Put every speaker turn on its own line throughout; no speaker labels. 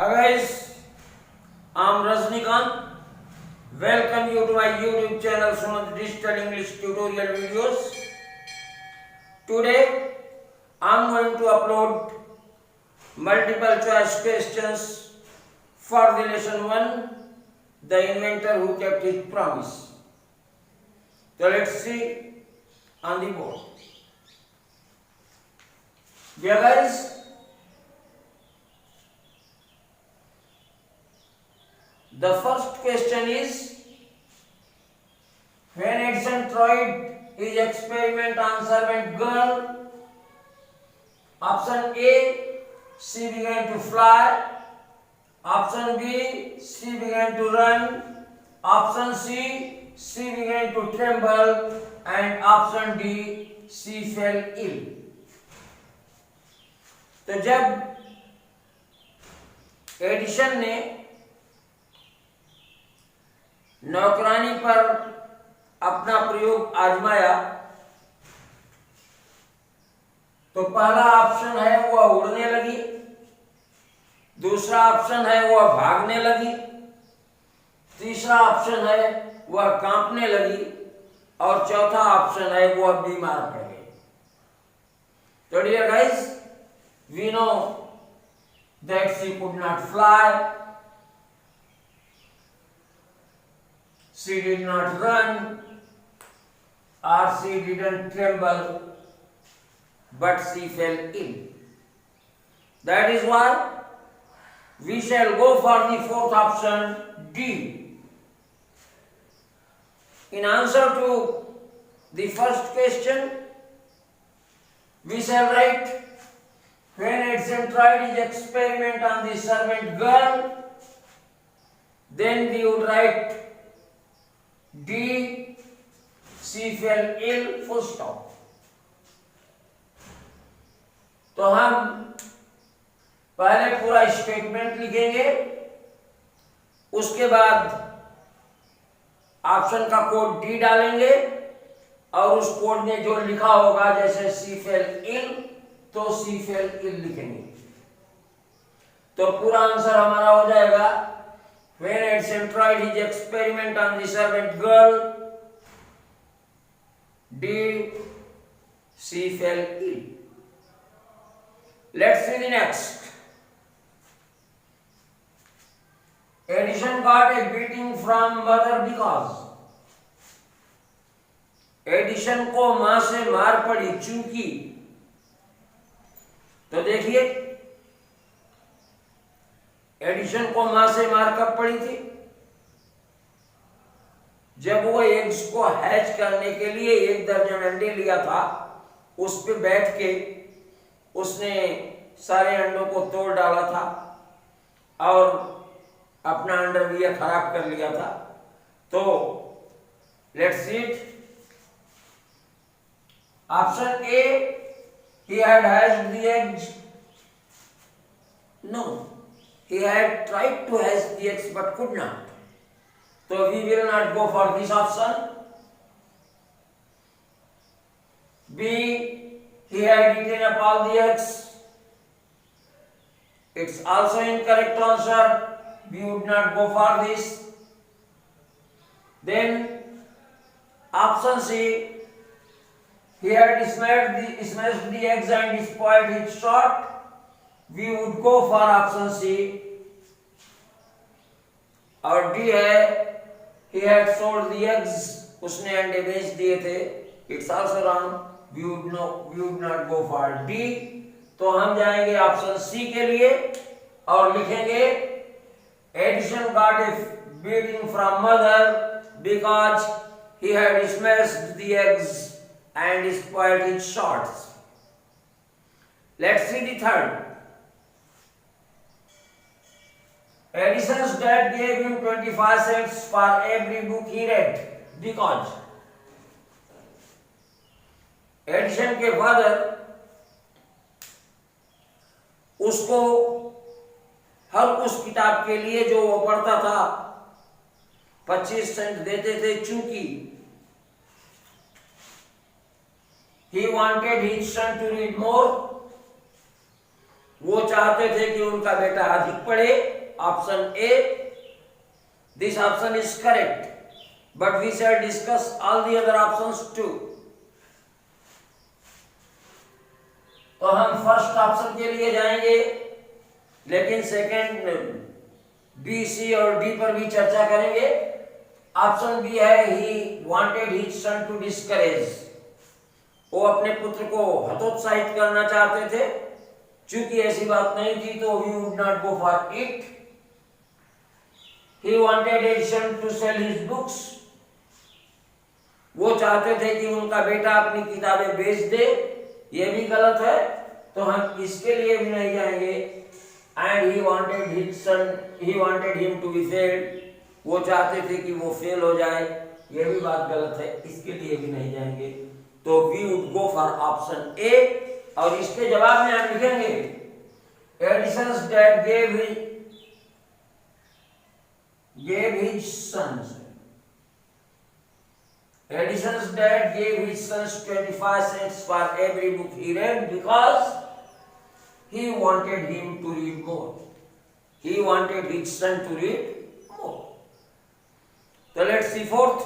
Hi guys, I'm Rajnikant. Welcome you to my YouTube channel Sumant Digital English Tutorial Videos. Today I'm going to upload multiple choice questions for the lesson 1, The Inventor Who Kept His Promise. So let's see on the board. Dear guys, the first question is, when Edison tried his experiment on servant girl, option A, she began to fly, option B, she began to run, option C, she began to tremble, and option D, she fell ill. तो जब addition ने नौकरानी पर अपना प्रयोग आजमाया तो पहला ऑप्शन है वह उड़ने लगी, दूसरा ऑप्शन है वह भागने लगी, तीसरा ऑप्शन है वह कांपने लगी और चौथा ऑप्शन है वह बीमार पड़ गई. तो dear guys, we know that she could not fly, she did not run, or she didn't tremble, but she fell ill. That is why we shall go for the fourth option, D. In answer to the first question, we shall write, when Edison tried his experiment on the servant girl, then we would write D, she fell ill, full stop. तो हम पहले पूरा statement लिखेंगे, उसके बाद option का code D डालेंगे और उस कोड में जो लिखा होगा, जैसे सी फेल इल तो सी फेल इल लिखेंगे. तो पूरा आंसर हमारा हो जाएगा, when Edison tried his experiment on the servant girl, D, she fell ill. Let's see the next. Edison got a beating from mother because. Edison को मां से मार पड़ी चूंकि. तो देखिए, एडिशन को मां से मार कब पड़ी थी? जब वो एग्स को हैच करने के लिए 1 दर्जन अंडे लिया था, उस पे बैठ के उसने सारे अंडों को तोड़ डाला था और अपना अंडरवियर खराब कर लिया था. तो let's see it. Option A, he had hatched the eggs. No, he had tried to hatch the eggs but could not. So we will not go for this option. B, he had eaten up all the eggs. It's also incorrect answer. We would not go for this. Then option C, he had smashed the eggs and spoiled his shot. We would go for option C. और D है, he had sold the eggs. उसने अंडे बेच दिए थे. It's also wrong. We would not go for D. तो हम जाएंगे ऑप्शन C के लिए और लिखेंगे, Edison got a beating from mother because he had smashed the eggs and spoiled his shots. Let's see the third. Edison's dad gave him 25 cents for every book he read because. Edison के father उसको हर उस किताब के लिए जो वो पढ़ता था 25 सेंट देते थे, चूंकि he wanted his son to read more वो चाहते थे कि उनका बेटा अधिक पढ़े, option A. This option is correct, but we shall discuss all the other options too. तो हम फर्स्ट ऑप्शन के लिए जाएंगे, लेकिन सेकंड, बी, सी और डी पर भी चर्चा करेंगे। ऑप्शन बी है, he wanted his son to discourage. वो अपने पुत्र को हतोत्साहित करना चाहते थे। चूंकि ऐसी बात नहीं थी तो he would not go for it. He wanted his son to sell his books. वो चाहते थे कि उनका बेटा अपनी किताबें बेच दे। ये भी गलत है, तो हम इसके लिए भी नहीं जाएंगे। And he wanted his son, he wanted him to be failed. वो चाहते थे कि वो फेल हो जाए। ये भी बात गलत है, इसके लिए भी नहीं जाएंगे। तो we would go for option A। और इसके जवाब में हम लिखेंगे, Edison's dad gave his sons, Edison's dad gave his sons 25 cents for every book he read because he wanted him to read more. He wanted his son to read more. So let's see fourth.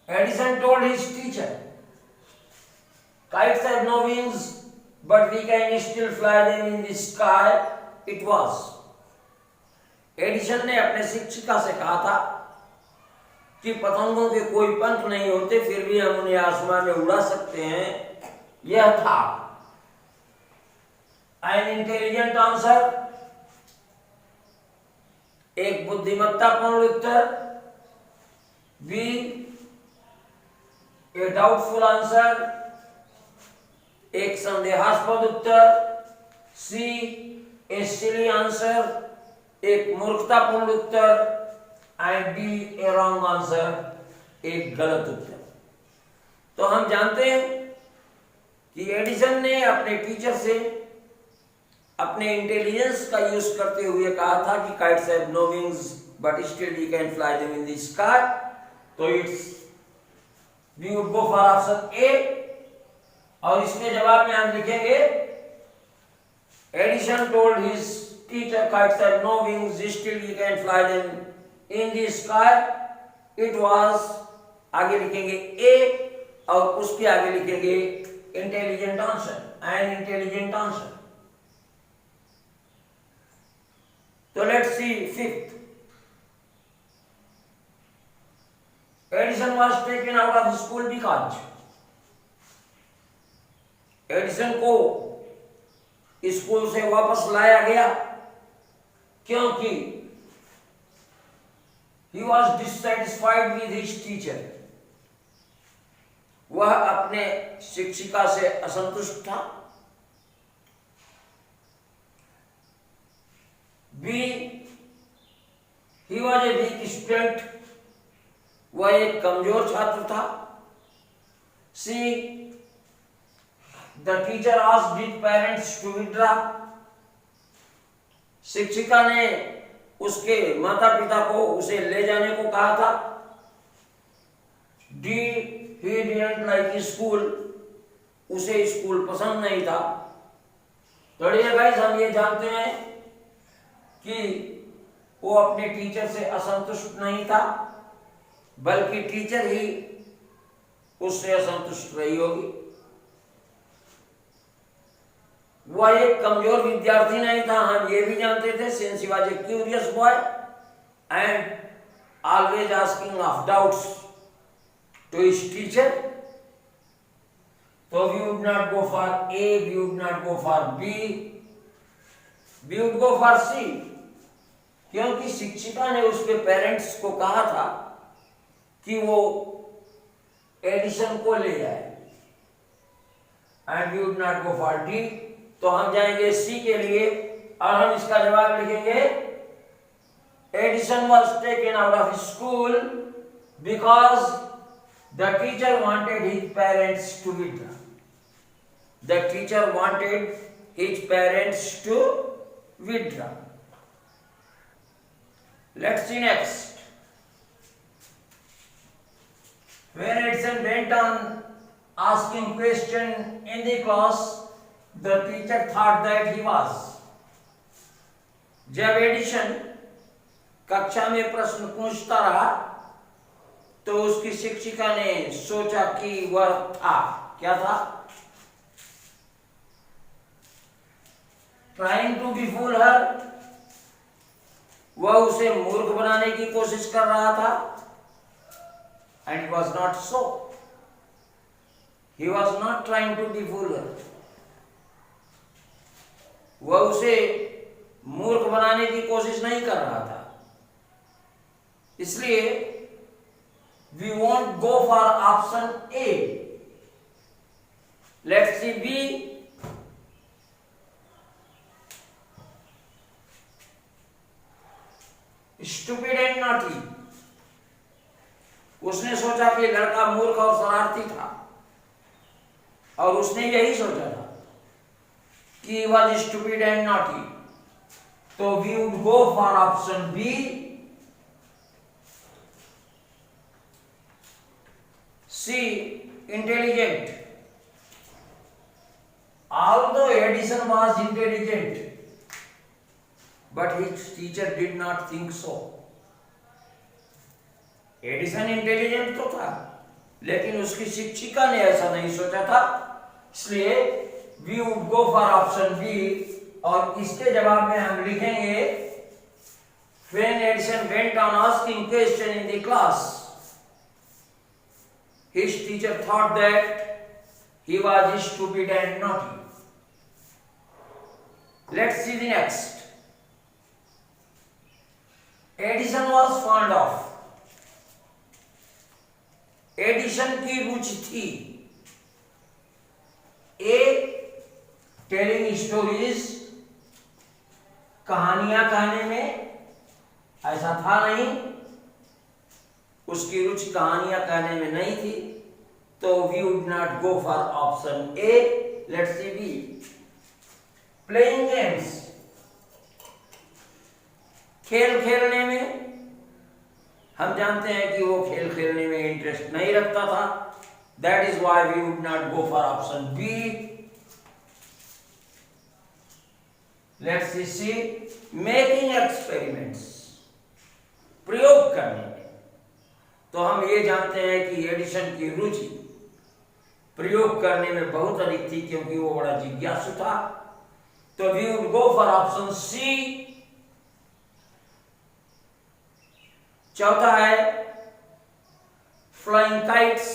Edison told his teacher, kites have no wings, but we can still fly them in the sky. It was. Edison ने अपने शिक्षिका से कहा था कि पतंगों के कोई पंख नहीं होते, फिर भी हम उन्हें आसमान में उड़ा सकते हैं। यह था एन इंटेलिजेंट आंसर, एक बुद्धिमत्तापूर्ण उत्तर। बी, ए डाउटफुल आंसर, एक संदेहास्पद उत्तर। सी, ए सिली आंसर, एक मूर्खतापूर्ण उत्तर। And D, a wrong answer, एक गलत उत्तर। तो हम जानते हैं कि एडिसन ने अपने टीचर से अपने इंटेलिजेंस का यूज करते हुए कहा था कि kites have no wings but still we can fly them in the sky. तो it's we would go for option A. और इसमें जवाब में हम लिखेंगे, Edison told his teacher kites have no wings, still we can fly them in the sky. It was, आगे लिखेंगे A और उसके आगे लिखेंगे intelligent answer, an intelligent answer. तो let's see fifth. Edison was taken out of school because Edison को school से वापस लाया गया क्योंकि he was dissatisfied with his teacher, वह अपने शिक्षिका से असंतुष्ट था। B, he was a weak student, वह एक कमजोर छात्र था। C, the teacher asked his parents to withdraw, शिक्षिका ने उसके माता पिता को उसे ले जाने को कहा था। D, he didn't like school, उसे स्कूल पसंद नहीं था। तो डियर गाइस, हम ये जानते हैं कि वो अपने टीचर से असंतुष्ट नहीं था, बल्कि टीचर ही उससे असंतुष्ट रही होगी। वह एक कमजोर विद्यार्थी नहीं था, हम ये भी जानते थे, since he was a curious boy and always asking of doubts to his teacher. तो we would not go for A, we would not go for B, we would go for C, क्योंकि शिक्षिका ने उसके parents को कहा था कि वो एडिसन को ले जाए। And we would not go for D. तो हम जाएंगे सी के लिए और हम इसका जवाब लिखेंगे, Edison was taken out of school because the teacher wanted his parents to withdraw. The teacher wanted his parents to withdraw. Let's see next. When Edison went on asking question in the class, the teacher thought that he was. जब addition कक्षा में प्रश्न पूछता रहा तो उसकी शिक्षिका ने सोचा कि वह था, क्या था? Trying to be fool her, वह उसे मूर्ख बनाने की कोशिश कर रहा था। And it was not so, he was not trying to be fool her, वह उसे मूर्ख बनाने की कोशिश नहीं कर रहा था। इसलिए we won't go for option A. Let's see B. Stupid and naughty. उसने सोचा कि लड़का मूर्ख और शरारती था और उसने यही सोचा था कि he was stupid and naughty. तो we would go for option B. C. Intelligent. Although Edison was intelligent, but his teacher did not think so. Edison intelligent तो था, लेकिन उसकी शिक्षिका ने ऐसा नहीं सोचा था। इसलिए we would go for option B, और इसके जवाब में हम लिखेंगे when Edison went on asking question in the class, his teacher thought that he was stupid and naughty. Let's see the next. Edison was fond of. Edison की रुचि थी ए telling stories, कहानियां कहने में। ऐसा था नहीं, उसकी रुचि कहानियां कहने में नहीं थी, तो we would not go for option A. Let's see B. Playing games, खेल खेलने में। हम जानते हैं कि वो खेल खेलने में इंटरेस्ट नहीं रखता था। That is why we would not go for option B. Let's see. Making experiments, प्रयोग करने में। तो हम ये जानते हैं कि एडिशन की रुचि प्रयोग करने में बहुत अधिक थी, क्योंकि वो बड़ा जिज्ञासु था। तो we would go for option C. चौथा है फ्लाइंग काइट्स,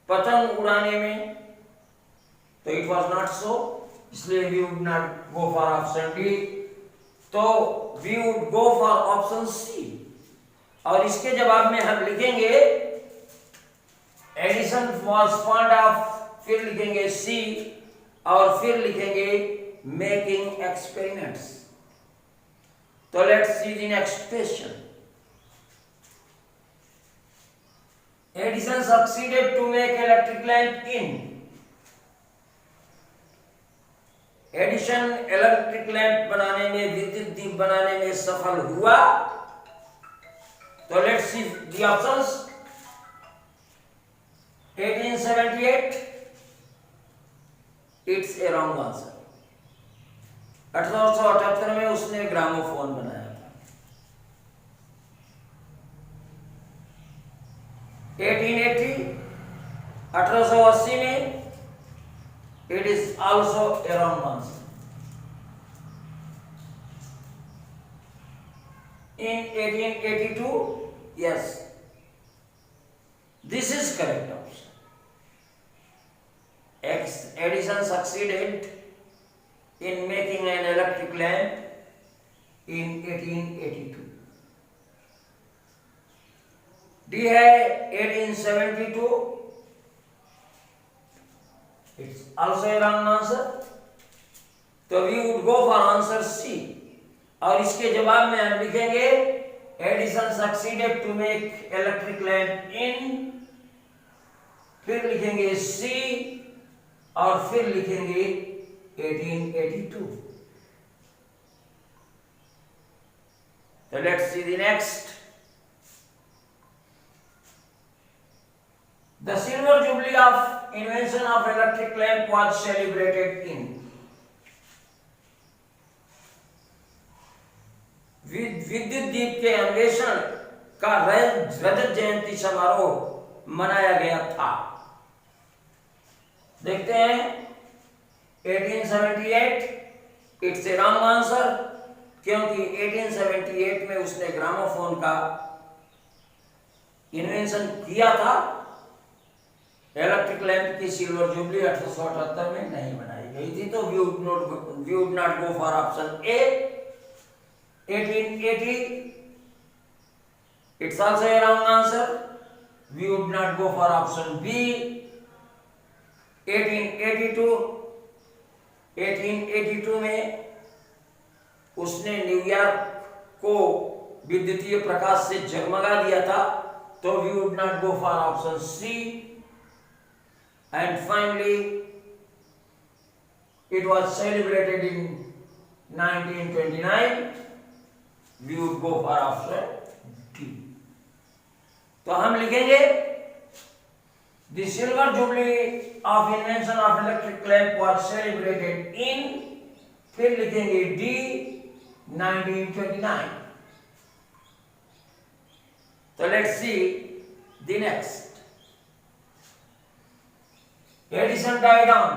पतंग उड़ाने में। तो इट वॉज नॉट सो, इसलिए we would not go for option D. तो we would go for option C, और इसके जवाब में हम लिखेंगे एडिसन वॉज फॉन्ड ऑफ, फिर लिखेंगे सी, और फिर लिखेंगे मेकिंग एक्सपेरिमेंट्स। तो let's see the next question. Edison succeeded to make electric lamp in. Edison electric lamp बनाने में, विद्युत दीप बनाने में सफल हुआ। तो let's see the options. 1878, it's a wrong answer. 1878 में उसने ग्रामोफोन बनाया। 1880 में, it is also a wrong answer. In 1882, yes, this is correct option. Edison succeeded in making an electric lamp in 1882. D है 1872, it's also a wrong answer. तो we would go for answer C, और इसके जवाब में हम लिखेंगे Edison succeeded to make electric lamp in, फिर लिखेंगे C, और फिर लिखेंगे 1882। तो let's see the next. The silver jubilee of invention of electric lamp was celebrated in विद्युत दीप के अन्वेषण का रजत जयंती समारोह मनाया गया था। देखते हैं 1878, इट्स ए रॉन्ग आंसर, क्योंकि 1878 में उसने ग्रामोफोन का इन्वेंशन किया था। इलेक्ट्रिक लैंप की सिल्वर जुबली 1878 में नहीं बनाई गई थी, तो we would not go for option A. 1880, it's also a wrong answer, we would not go for option B. 1882 में उसने न्यूयॉर्क को विद्युतीय प्रकाश से जगमगा दिया था, तो we would not go for option C. And finally it was celebrated in 1929, we would go for option D. तो हम लिखेंगे The silver jubilee of invention of electric lamp was celebrated in, फिर लिखेंगे D, 1929. So let's see the next. Edison died on,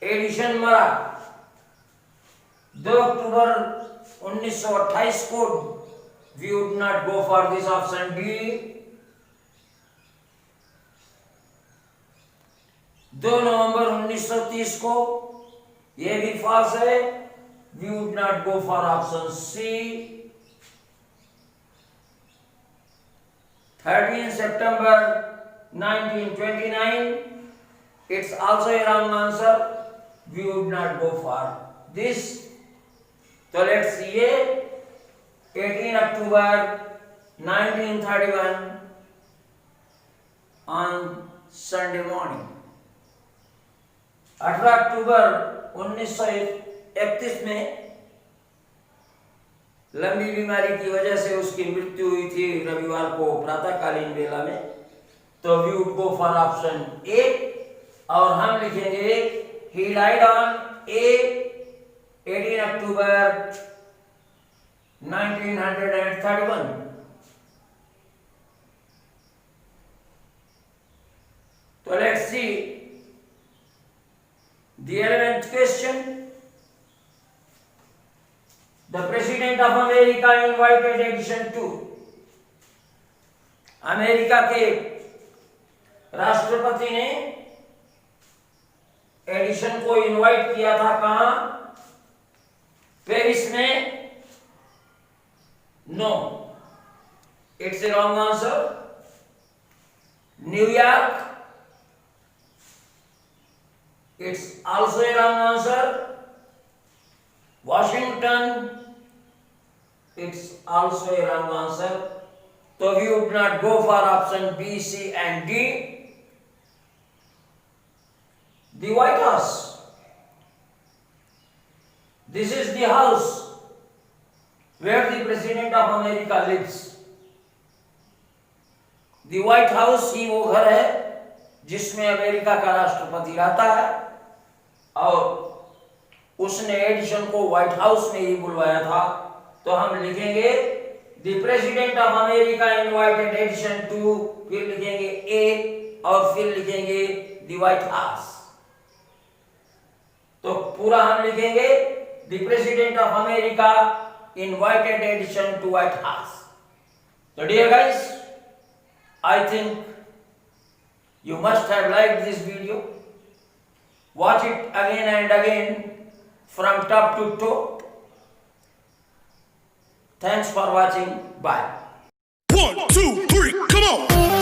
Edison मरा 2 अक्टूबर 1928 को। We would not go for this option D. 2 नवंबर 1930 को, यह भी फॉल्स है, we would not go for option C. 13 सितंबर 1929, it's also a wrong answer, we would not go for this. तो let's see ये 18 अक्टूबर 1931 on Sunday morning. 18 अक्टूबर 1931 में लंबी बीमारी की वजह से उसकी मृत्यु हुई थी रविवार को प्रातःकालीन वेला में, तो we would go for option A. और हम लिखेंगे ही डाइड ऑन ए 18 अक्टूबर 1931। तो let's C the 11th question. The President of America invited Edison to, America के राष्ट्रपति ने एडिसन को इनवाइट किया था, कहां? पेरिस में? No, it's a wrong answer. New York? It's also a wrong answer. Washington? It's also a wrong answer. So we would not go for option B, C and D. The White House. This is the house where the President of America lives. The White House ही वो घर है जिसमें America का राष्ट्रपति रहता है, और उसने एडिसन को व्हाइट हाउस में ही बुलवाया था। तो हम लिखेंगे the president of America invited Edison to, फिर लिखेंगे ए और फिर लिखेंगे द व्हाइट हाउस। तो पूरा हम लिखेंगे the president of America invited Edison to White House. तो dear guys, I think you must have liked this video. Watch it again and again from top to toe. Thanks for watching. Bye.
1, 2, 3, come on!